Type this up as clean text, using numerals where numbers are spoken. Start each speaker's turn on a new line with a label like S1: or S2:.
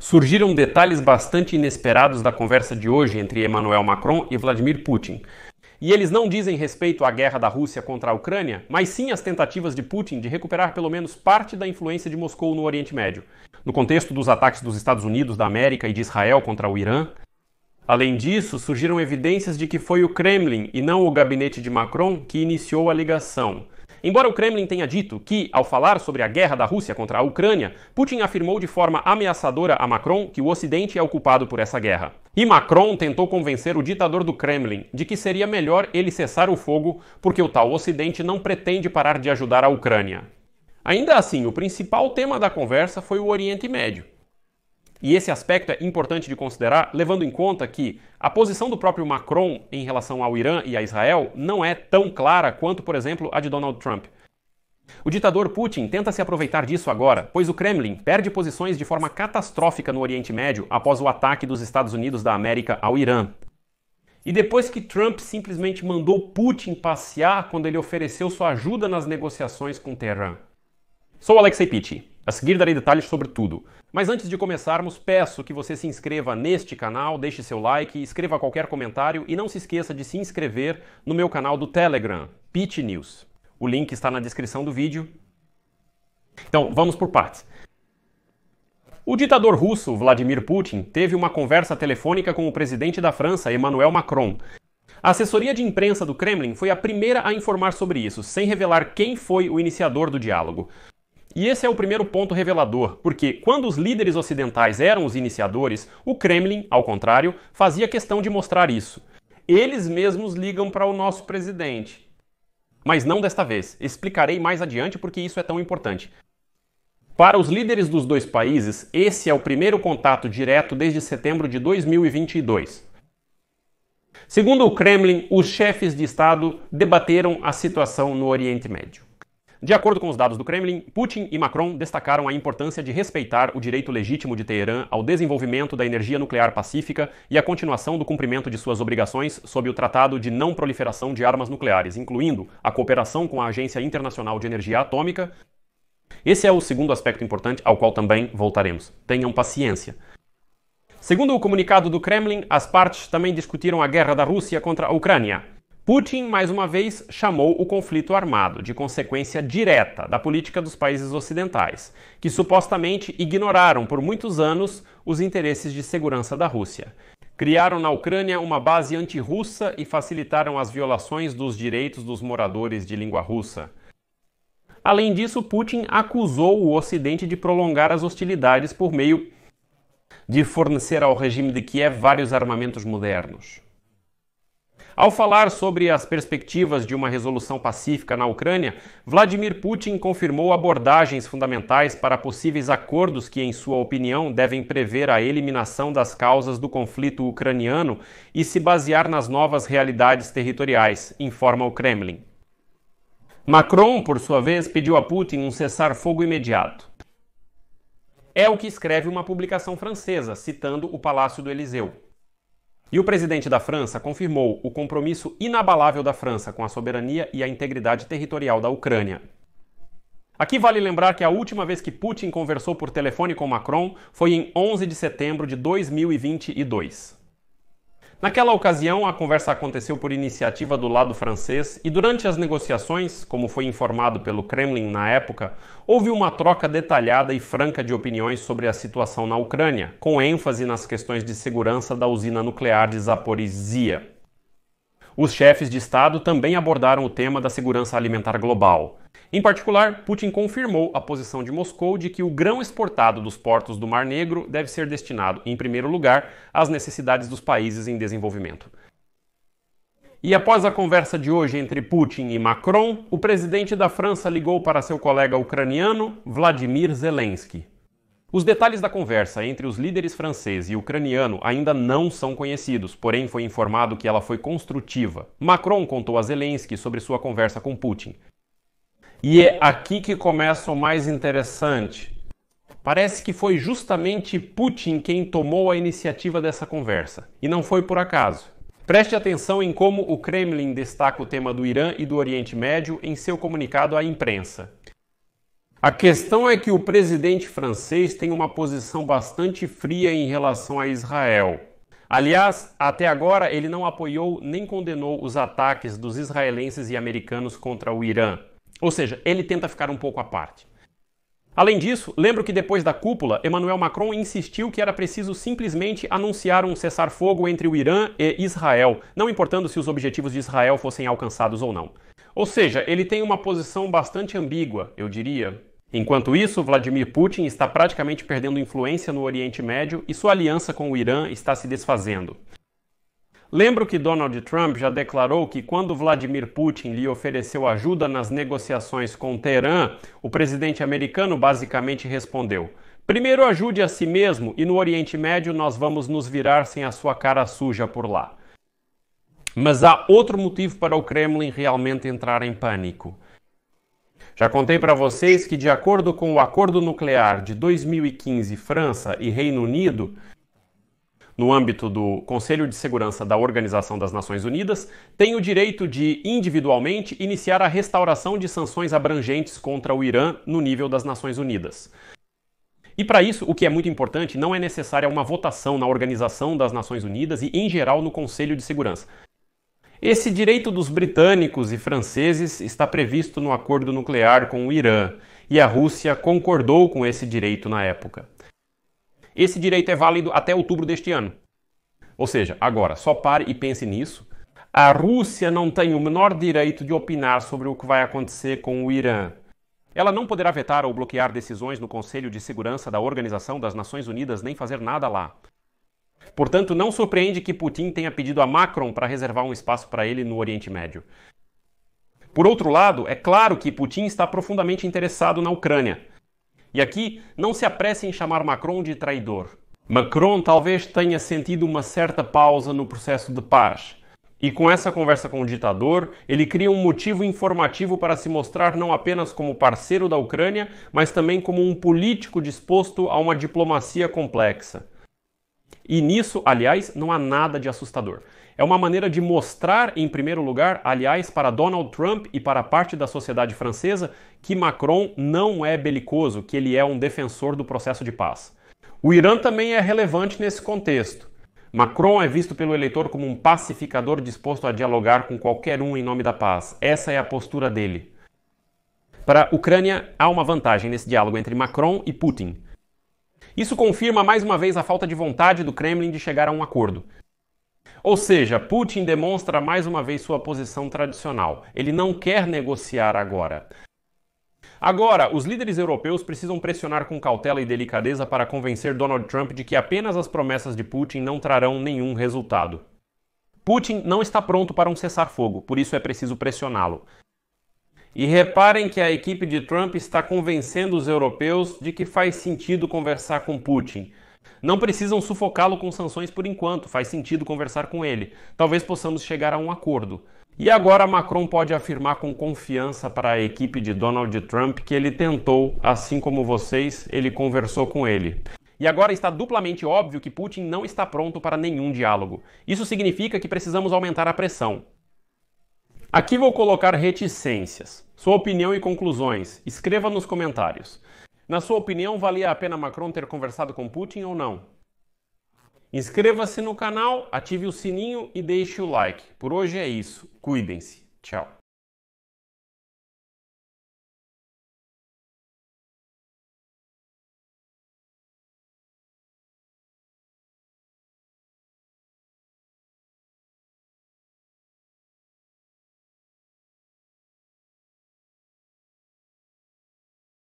S1: surgiram detalhes bastante inesperados da conversa de hoje entre Emmanuel Macron e Vladimir Putin. E eles não dizem respeito à guerra da Rússia contra a Ucrânia, mas sim às tentativas de Putin de recuperar pelo menos parte da influência de Moscou no Oriente Médio, no contexto dos ataques dos Estados Unidos da América e de Israel contra o Irã. Além disso, surgiram evidências de que foi o Kremlin e não o gabinete de Macron que iniciou a ligação. Embora o Kremlin tenha dito que, ao falar sobre a guerra da Rússia contra a Ucrânia, Putin afirmou de forma ameaçadora a Macron que o Ocidente é o culpado por essa guerra. E Macron tentou convencer o ditador do Kremlin de que seria melhor ele cessar o fogo porque o tal Ocidente não pretende parar de ajudar a Ucrânia. Ainda assim, o principal tema da conversa foi o Oriente Médio. E esse aspecto é importante de considerar, levando em conta que a posição do próprio Macron em relação ao Irã e a Israel não é tão clara quanto, por exemplo, a de Donald Trump. O ditador Putin tenta se aproveitar disso agora, pois o Kremlin perde posições de forma catastrófica no Oriente Médio após o ataque dos Estados Unidos da América ao Irã. E depois que Trump simplesmente mandou Putin passear quando ele ofereceu sua ajuda nas negociações com Teherã. Sou Alexei Pitti. A seguir darei detalhes sobre tudo. Mas antes de começarmos, peço que você se inscreva neste canal, deixe seu like, escreva qualquer comentário e não se esqueça de se inscrever no meu canal do Telegram, Pitti News. O link está na descrição do vídeo. Então, vamos por partes. O ditador russo, Vladimir Putin, teve uma conversa telefônica com o presidente da França, Emmanuel Macron. A assessoria de imprensa do Kremlin foi a primeira a informar sobre isso, sem revelar quem foi o iniciador do diálogo. E esse é o primeiro ponto revelador, porque quando os líderes ocidentais eram os iniciadores, o Kremlin, ao contrário, fazia questão de mostrar isso. Eles mesmos ligam para o nosso presidente. Mas não desta vez. Explicarei mais adiante porque isso é tão importante. Para os líderes dos dois países, esse é o primeiro contato direto desde setembro de 2022. Segundo o Kremlin, os chefes de Estado debateram a situação no Oriente Médio. De acordo com os dados do Kremlin, Putin e Macron destacaram a importância de respeitar o direito legítimo de Teherã ao desenvolvimento da energia nuclear pacífica e a continuação do cumprimento de suas obrigações sob o Tratado de Não Proliferação de Armas Nucleares, incluindo a cooperação com a Agência Internacional de Energia Atômica. Esse é o segundo aspecto importante ao qual também voltaremos. Tenham paciência. Segundo o comunicado do Kremlin, as partes também discutiram a guerra da Rússia contra a Ucrânia. Putin, mais uma vez, chamou o conflito armado de consequência direta da política dos países ocidentais, que supostamente ignoraram por muitos anos os interesses de segurança da Rússia. Criaram na Ucrânia uma base anti-russa e facilitaram as violações dos direitos dos moradores de língua russa. Além disso, Putin acusou o Ocidente de prolongar as hostilidades por meio de fornecer ao regime de Kiev vários armamentos modernos. Ao falar sobre as perspectivas de uma resolução pacífica na Ucrânia, Vladimir Putin confirmou abordagens fundamentais para possíveis acordos que, em sua opinião, devem prever a eliminação das causas do conflito ucraniano e se basear nas novas realidades territoriais, informa o Kremlin. Macron, por sua vez, pediu a Putin um cessar-fogo imediato. É o que escreve uma publicação francesa, citando o Palácio do Eliseu. E o presidente da França confirmou o compromisso inabalável da França com a soberania e a integridade territorial da Ucrânia. Aqui vale lembrar que a última vez que Putin conversou por telefone com Macron foi em 11 de setembro de 2022. Naquela ocasião, a conversa aconteceu por iniciativa do lado francês e durante as negociações, como foi informado pelo Kremlin na época, houve uma troca detalhada e franca de opiniões sobre a situação na Ucrânia, com ênfase nas questões de segurança da usina nuclear de Zaporizhia. Os chefes de Estado também abordaram o tema da segurança alimentar global. Em particular, Putin confirmou a posição de Moscou de que o grão exportado dos portos do Mar Negro deve ser destinado, em primeiro lugar, às necessidades dos países em desenvolvimento. E após a conversa de hoje entre Putin e Macron, o presidente da França ligou para seu colega ucraniano, Vladimir Zelensky. Os detalhes da conversa entre os líderes francês e ucraniano ainda não são conhecidos, porém foi informado que ela foi construtiva. Macron contou a Zelensky sobre sua conversa com Putin. E é aqui que começa o mais interessante. Parece que foi justamente Putin quem tomou a iniciativa dessa conversa, e não foi por acaso. Preste atenção em como o Kremlin destaca o tema do Irã e do Oriente Médio em seu comunicado à imprensa. A questão é que o presidente francês tem uma posição bastante fria em relação a Israel. Aliás, até agora ele não apoiou nem condenou os ataques dos israelenses e americanos contra o Irã. Ou seja, ele tenta ficar um pouco à parte. Além disso, lembro que depois da cúpula, Emmanuel Macron insistiu que era preciso simplesmente anunciar um cessar-fogo entre o Irã e Israel, não importando se os objetivos de Israel fossem alcançados ou não. Ou seja, ele tem uma posição bastante ambígua, eu diria. Enquanto isso, Vladimir Putin está praticamente perdendo influência no Oriente Médio e sua aliança com o Irã está se desfazendo. Lembro que Donald Trump já declarou que quando Vladimir Putin lhe ofereceu ajuda nas negociações com Teherã, o presidente americano basicamente respondeu: primeiro ajude a si mesmo e no Oriente Médio nós vamos nos virar sem a sua cara suja por lá. Mas há outro motivo para o Kremlin realmente entrar em pânico. Já contei para vocês que, de acordo com o acordo nuclear de 2015, França e Reino Unido, no âmbito do Conselho de Segurança da Organização das Nações Unidas, têm o direito de, individualmente, iniciar a restauração de sanções abrangentes contra o Irã no nível das Nações Unidas. E para isso, o que é muito importante, não é necessária uma votação na Organização das Nações Unidas e, em geral, no Conselho de Segurança. Esse direito dos britânicos e franceses está previsto no acordo nuclear com o Irã, e a Rússia concordou com esse direito na época. Esse direito é válido até outubro deste ano. Ou seja, agora, só pare e pense nisso. A Rússia não tem o menor direito de opinar sobre o que vai acontecer com o Irã. Ela não poderá vetar ou bloquear decisões no Conselho de Segurança da Organização das Nações Unidas, nem fazer nada lá. Portanto, não surpreende que Putin tenha pedido a Macron para reservar um espaço para ele no Oriente Médio. Por outro lado, é claro que Putin está profundamente interessado na Ucrânia. E aqui, não se apresse em chamar Macron de traidor. Macron talvez tenha sentido uma certa pausa no processo de paz. E com essa conversa com o ditador, ele cria um motivo informativo para se mostrar não apenas como parceiro da Ucrânia, mas também como um político disposto a uma diplomacia complexa. E nisso, aliás, não há nada de assustador. É uma maneira de mostrar, em primeiro lugar, aliás, para Donald Trump e para parte da sociedade francesa, que Macron não é belicoso, que ele é um defensor do processo de paz. O Irã também é relevante nesse contexto. Macron é visto pelo eleitor como um pacificador disposto a dialogar com qualquer um em nome da paz. Essa é a postura dele. Para a Ucrânia, há uma vantagem nesse diálogo entre Macron e Putin. Isso confirma mais uma vez a falta de vontade do Kremlin de chegar a um acordo. Ou seja, Putin demonstra mais uma vez sua posição tradicional. Ele não quer negociar agora. Agora, os líderes europeus precisam pressionar com cautela e delicadeza para convencer Donald Trump de que apenas as promessas de Putin não trarão nenhum resultado. Putin não está pronto para um cessar-fogo, por isso é preciso pressioná-lo. E reparem que a equipe de Trump está convencendo os europeus de que faz sentido conversar com Putin. Não precisam sufocá-lo com sanções por enquanto, faz sentido conversar com ele. Talvez possamos chegar a um acordo. E agora Macron pode afirmar com confiança para a equipe de Donald Trump que ele tentou, assim como vocês, ele conversou com ele. E agora está duplamente óbvio que Putin não está pronto para nenhum diálogo. Isso significa que precisamos aumentar a pressão. Aqui vou colocar reticências. Sua opinião e conclusões. Escreva nos comentários. Na sua opinião, valia a pena Macron ter conversado com Putin ou não? Inscreva-se no canal, ative o sininho e deixe o like. Por hoje é isso. Cuidem-se. Tchau.